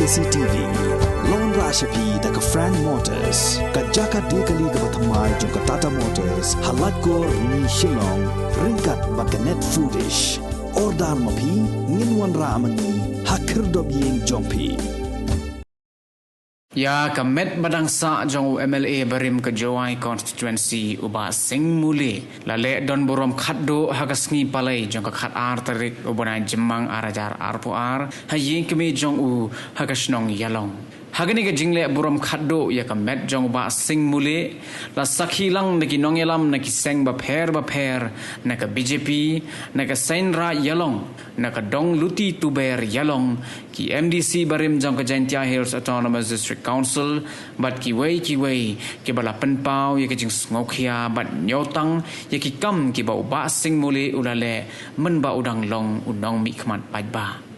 CCTV Lon Rashapi daga Frank Motors Kajaka dekali ga bathamai jong Tata Motors halat ko ni Shillong Ryngkat bakanet foodish Ordal mapi nginwan ramani hakir dob yeng jongpi Ya kamet badang sa jong MLA Burom ke Jawai constituency uba Mulieh lale don Burom khaddo hagasngi palai jong khat ar tarik ubana jemang arajar arpuar hayin kemi jong u hagasnong yalong hagani ke Jingleh Burom khaddo ya kamet jong uba Mulieh la sakhilang naki nongelam naki seng ba pher naka BJP naka sainra yalong naka dong luti tuber yalong ki MDC Burom jong ke Jantia Hills Autonomous District Council bat ki wei ke bala penpau ye ke jing Sngewlem bat nyotang ye ki kam ki ba uba Mulieh ulale men ba udang long unong mi khmat pajba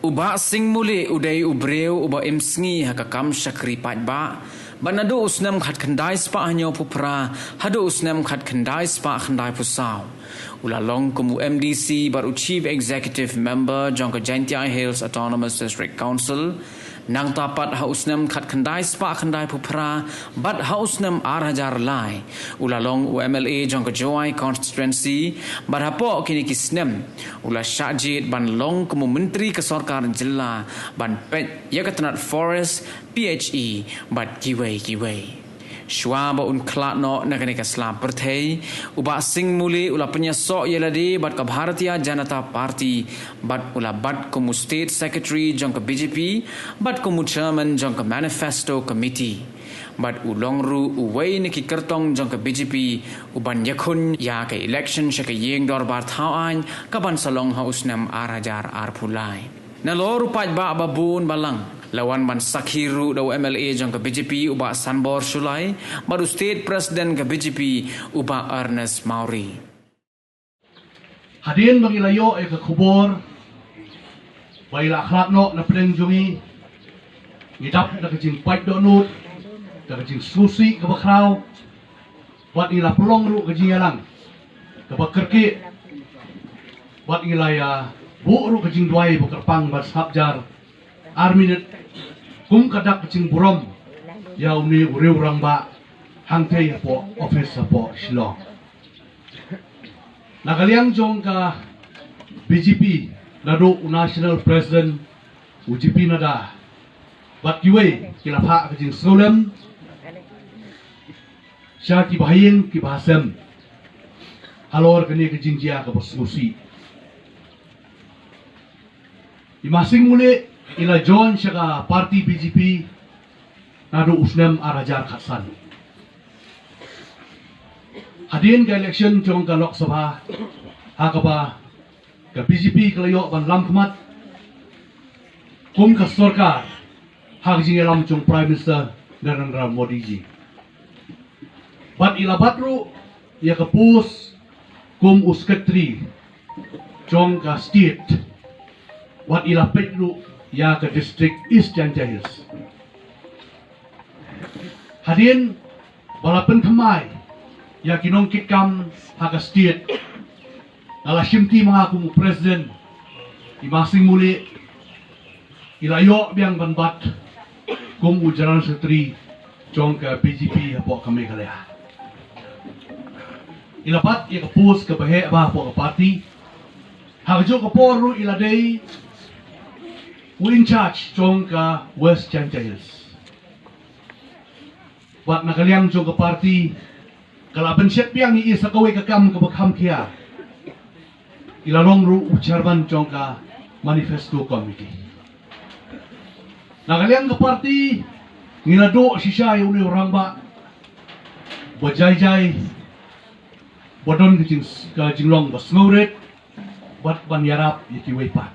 uba Mulieh udai ubreu uba emsngi hakakam syakri pajba banado usnam khat khandai spa hanyo pupra hado usnam khat khandai spa khandai pusau ulalong kumu MDC baru Chief Executive Member jongka Jantia Hills Autonomous District Council nang tapat ha usnam khat khandai spa khandai pupra bat ha usnam arhajar lai ulalong UMLA jongka Jawai constituency barhapo kini kisnem ula syajid ban long kumu menteri kesorkar jilla ban pet yakatanat forest PHE bat kiwei Shwa ba un klat no nagani ka slam perthei uba Mulieh ula penyasok yeladi bat ka Bharatiya Janata Party bat ula bat kumu State Secretary jong ka BJP bat kumu Chairman jong ka Manifesto Committee bat ulong ru uwei niki kertong jong ka BJP uban yakun ya ka election shaka yeng dor bar thau an ka ban salong ha usnam arajar arpulai na loru paj ba babun balang lawan ban sakhiru daw MLA jong ka BJP uba Sanbor Sulai baru State President ka BJP uba Ernest Mauri Hadin magilayo ay ka Khubor baila akhlak no na pleng jungi ngidap na kajing paj do nut na kajing susi ka bakraw wat ila pulong ru kajing yalang ka bakerki wat ilaya bu ru kajing duai bukerpang bat sabjar arminit kum kadak kecing Burom ya uni uri urang ba hangtei po office po Shillong nakaliang jong ka BJP nado national president UGP nada bat kiwe kilapha kecing Sngewlem sya ki bahin ki bahasem halor kini kecing jia ka bosmusi imasing Mulieh ila John syaka parti BJP nado usnam arajar khatsan hadin ka election jong ka Lok Sabha hakaba ka BJP kalayo ban lam khmat kum ka sarkar hak jingelam jong Prime Minister Narendra Modi ji bat ila batru ya ka pus kum uskatri jong ka state wat ila petlu ya ke district East Jantia Hills hadin balapan kemai ya kinong kitkam haka state ala shimti mga kumu president imasing Mulieh ilayo biang banbat kumu general secretary jong ke BJP hapo kami kalaya ilapat ya kapus ke bahe ba hapo ke party hagjo ke poru iladei in charge jong ka West Jantia Hills wat nakaliang jong ka party kalaban syet piang ni isa kawai kakam ka bakham kia ilalong ru uchairman jong ka Manifesto Committee nakaliang ka party ngilado sisya yung orang ba bajay bodon ka jinglong ba Sngewlem bat banyarap yitiway pat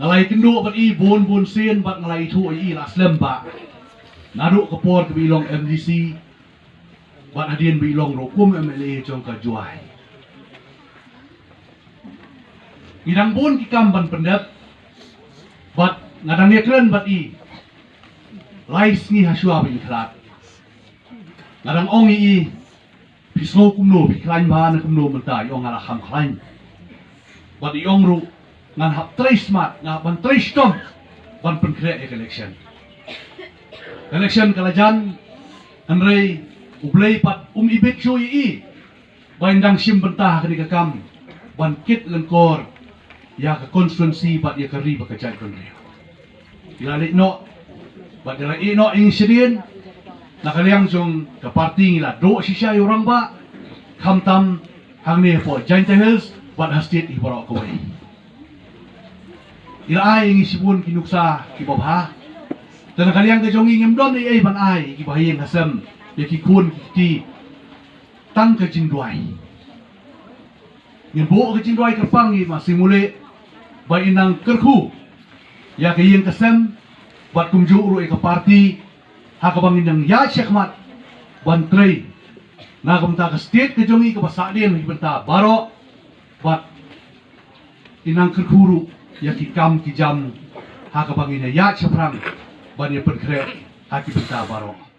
nalai tindu bat i bon sen bat nalai thu i la slem ba nadu kapor ke bilong MDC bat hadin bilong rokum MLA jong ka Jawai idang bon ki kam ban Pyndep bat ngadang nekren bat i lais ni hasua bin klat ngadang ong i pisno kumno piklain ba na kumno mentai ong ala kham klain bat i ong ru ngan hap tray smart ban tray stom ban penkret election kalajan anrei ublei pat ibet chui I bandang sim bentah kini kakam ban kit lengkor ya ke konstituensi bat ya keri bakajai konrio ilalik no bat ilalik no insiden nakaliang jong ke parti ngila do sisa orang ba kamtam hangne po Giant Hills bat hastit iborok kawai ila ai ngisipun kinuksa kibabha dan nakaliang ke jong ingem don ai ban ai kibahing hasam ya kikun ti tang ke jingduai ngebo ke jingduai ke pangi masih Mulieh bai inang kerku ya ke yang kesem bat kumju uru ke parti hakabang inang ya syekmat ban trei na kamta ke state ke jongi ke basadien benta baro bat inang kerkuru ya ki kam ki jam hakabang inang ya syafrang ban ya perkret haki benta baro